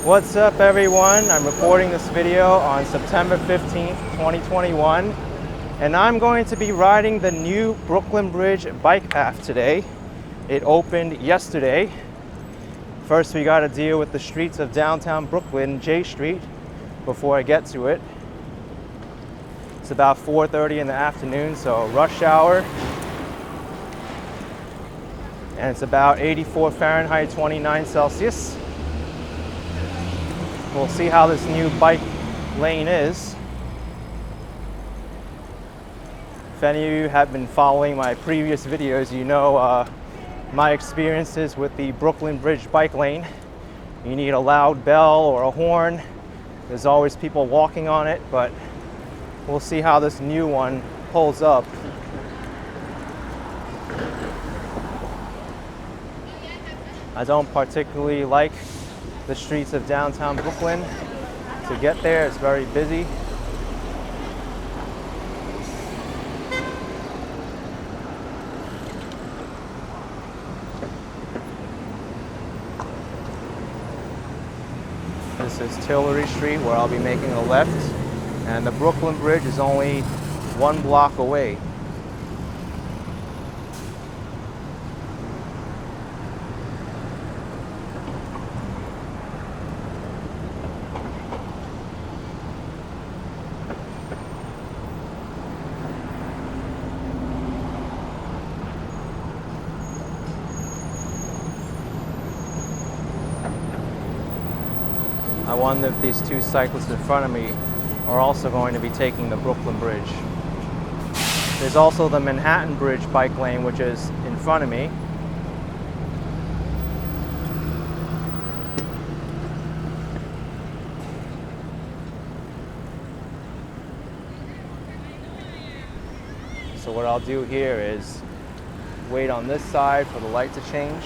What's up everyone? I'm recording this video on September 15th, 2021, and I'm going to be riding the new Brooklyn Bridge bike path today. It opened yesterday. First we got to deal with the streets of downtown Brooklyn, J Street, before I get to it. It's about 4:30 in the afternoon, so rush hour. And it's about 84 Fahrenheit, 29 Celsius. We'll see how this new bike lane is. If any of you have been following my previous videos, you know my experiences with the Brooklyn Bridge bike lane. You need a loud bell or a horn. There's always people walking on it, but we'll see how this new one holds up. I don't particularly like the streets of downtown Brooklyn. To get there, it's very busy. This is Tillery Street, where I'll be making a left, and the Brooklyn Bridge is only 1 block away. I wonder if these two cyclists in front of me are also going to be taking the Brooklyn Bridge. There's also the Manhattan Bridge bike lane, which is in front of me. So what I'll do here is wait on this side for the light to change.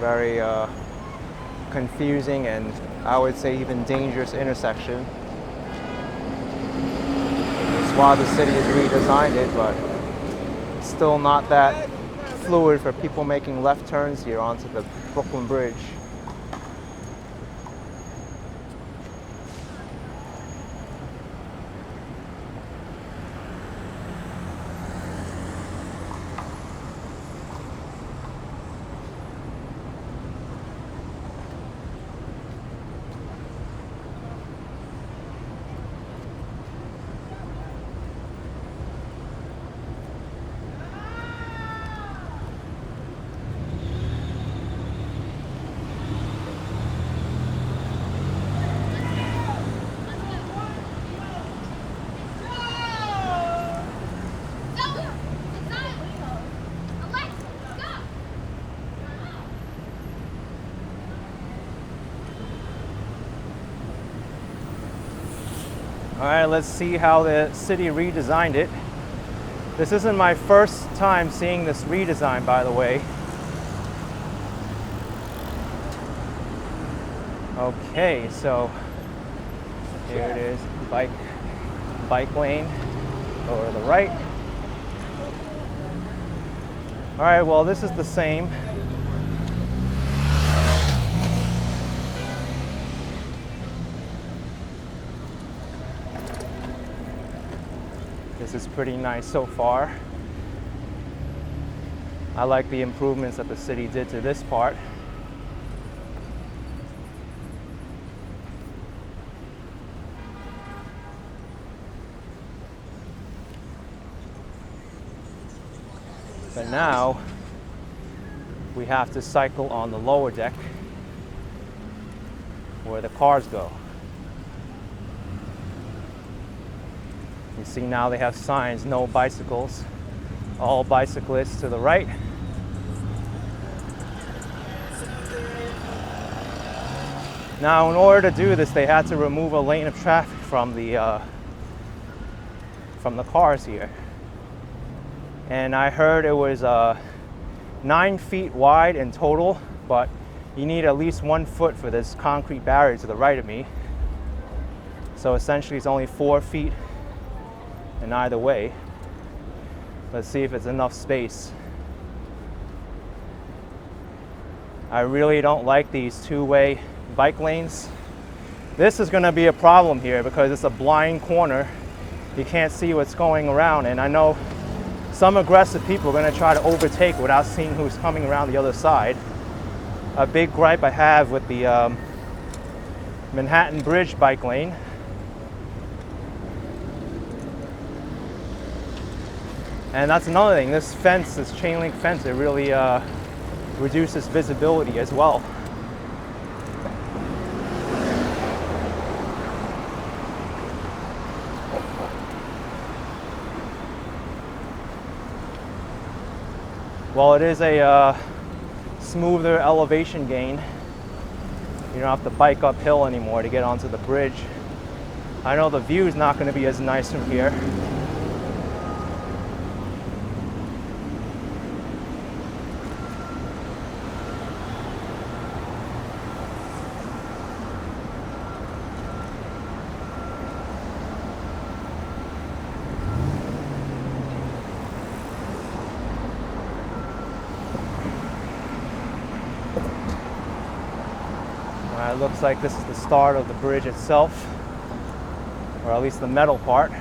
Very confusing and I would say even dangerous intersection. It's why the city has redesigned it, but it's still not that fluid for people making left turns here onto the Brooklyn Bridge. All right, let's see how the city redesigned it. This isn't my first time seeing this redesign, by the way. Okay, so here it is, bike lane over to the right. All right, well, this is the same. This is pretty nice so far. I like the improvements that the city did to this part. But now we have to cycle on the lower deck where the cars go. You see now they have signs, no bicycles, all bicyclists to the right. Now in order to do this, they had to remove a lane of traffic from the cars here. And I heard it was 9 feet wide in total, but you need at least 1 foot for this concrete barrier to the right of me. So essentially it's only 4 feet in either way. Let's see if it's enough space. I really don't like these two-way bike lanes. This is going to be a problem here because it's a blind corner. You can't see what's going around, and I know some aggressive people are going to try to overtake without seeing who's coming around the other side. A big gripe I have with the Manhattan Bridge bike lane. And that's another thing, this fence, this chain link fence, it really reduces visibility as well. Well, it is a smoother elevation gain. You don't have to bike uphill anymore to get onto the bridge. I know the view is not going to be as nice from here. It looks like this is the start of the bridge itself, or at least the metal part.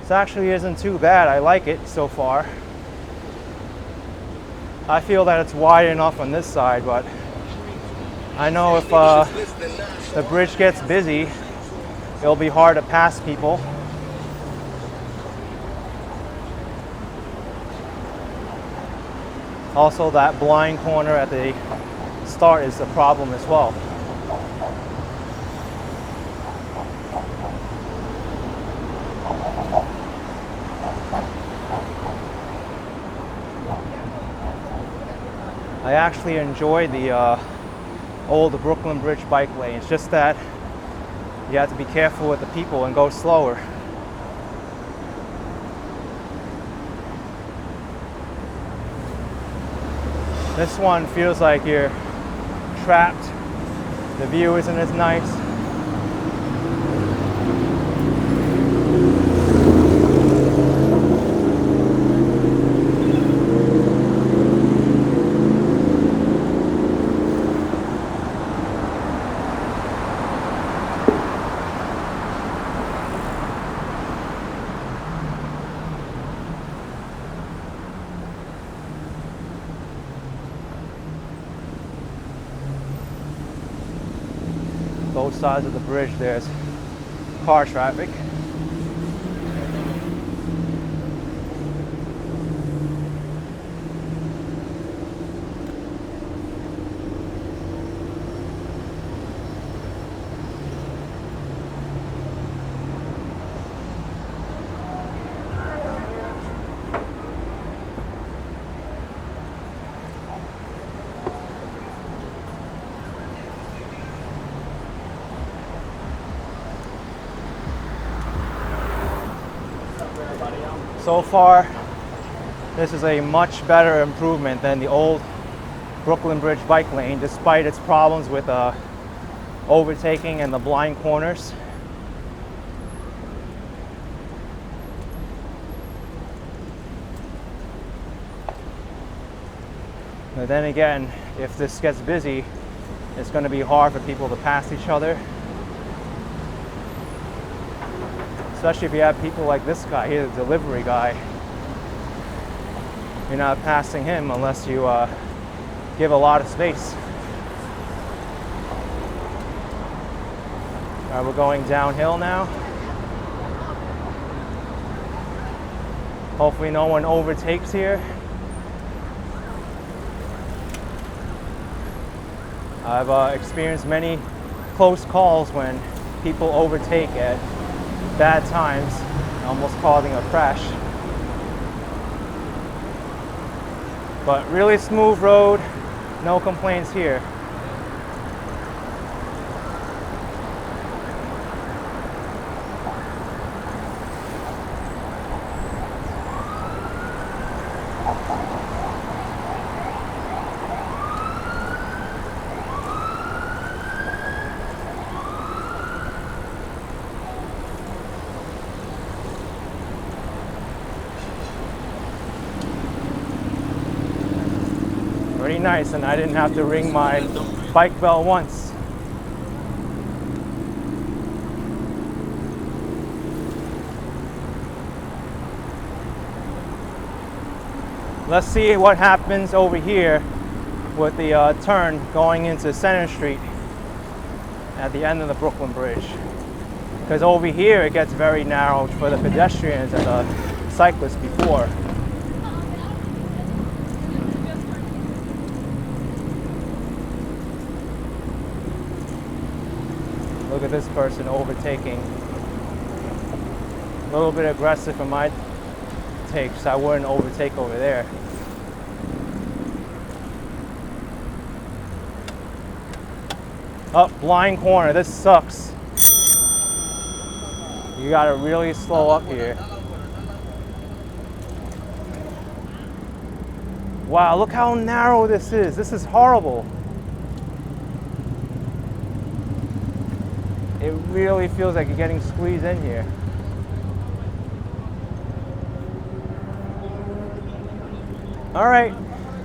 This actually isn't too bad. I like it so far. I feel that it's wide enough on this side, but I know if the bridge gets busy, it'll be hard to pass people. Also, that blind corner at the start is a problem as well. I actually enjoy the old Brooklyn Bridge bike lane. It's just that you have to be careful with the people and go slower. This one feels like you're trapped. The view isn't as nice. Both sides of the bridge there's car traffic. So far, this is a much better improvement than the old Brooklyn Bridge bike lane, despite its problems with overtaking and the blind corners. But then again, if this gets busy, it's going to be hard for people to pass each other. Especially if you have people like this guy here, the delivery guy. You're not passing him unless you give a lot of space. All right, we're going downhill now. Hopefully no one overtakes here. I've experienced many close calls when people overtake at bad times, almost causing a crash. But really smooth road, no complaints here. pretty nice, and I didn't have to ring my bike bell once. Let's see what happens over here with the turn going into Center Street at the end of the Brooklyn Bridge. Because over here it gets very narrow for the pedestrians and the cyclists before. Look at this person overtaking. A little bit aggressive for my take, so I wouldn't overtake over there. Oh, blind corner, this sucks. You gotta really slow up here. Wow, look how narrow this is. This is horrible. It really feels like you're getting squeezed in here. All right,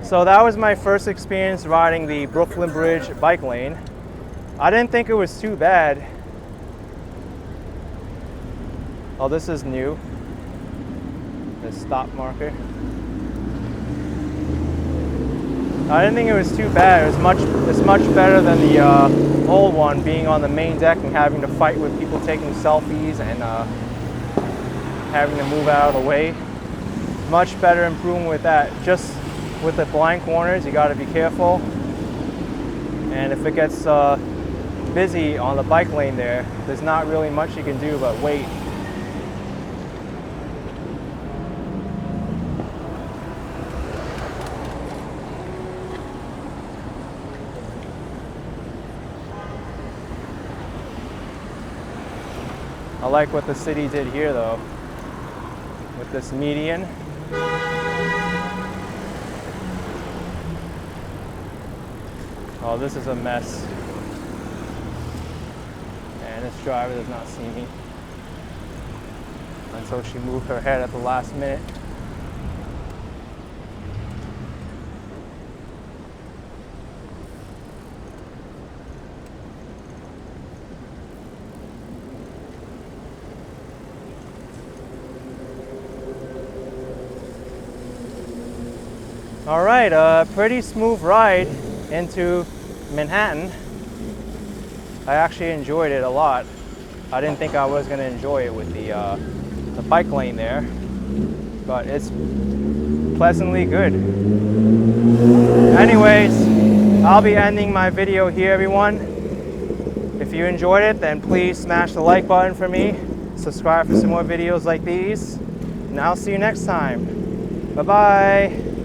so that was my first experience riding the Brooklyn Bridge bike lane. I didn't think it was too bad. Oh, this is new. The stop marker. I didn't think it was too bad. It's much better than the old one, being on the main deck and having to fight with people taking selfies and having to move out of the way. Much better improvement with that. Just with the blind corners, you got to be careful. And if it gets busy on the bike lane there's not really much you can do but wait. I like what the city did here though, with this median. Oh, this is a mess. And this driver does not see me until she moved her head at the last minute. All right, a pretty smooth ride into Manhattan. I actually enjoyed it a lot. I didn't think I was going to enjoy it with the bike lane there, but it's pleasantly good. Anyways, I'll be ending my video here, everyone. If you enjoyed it, then please smash the like button for me. Subscribe for some more videos like these, and I'll see you next time. Bye-bye.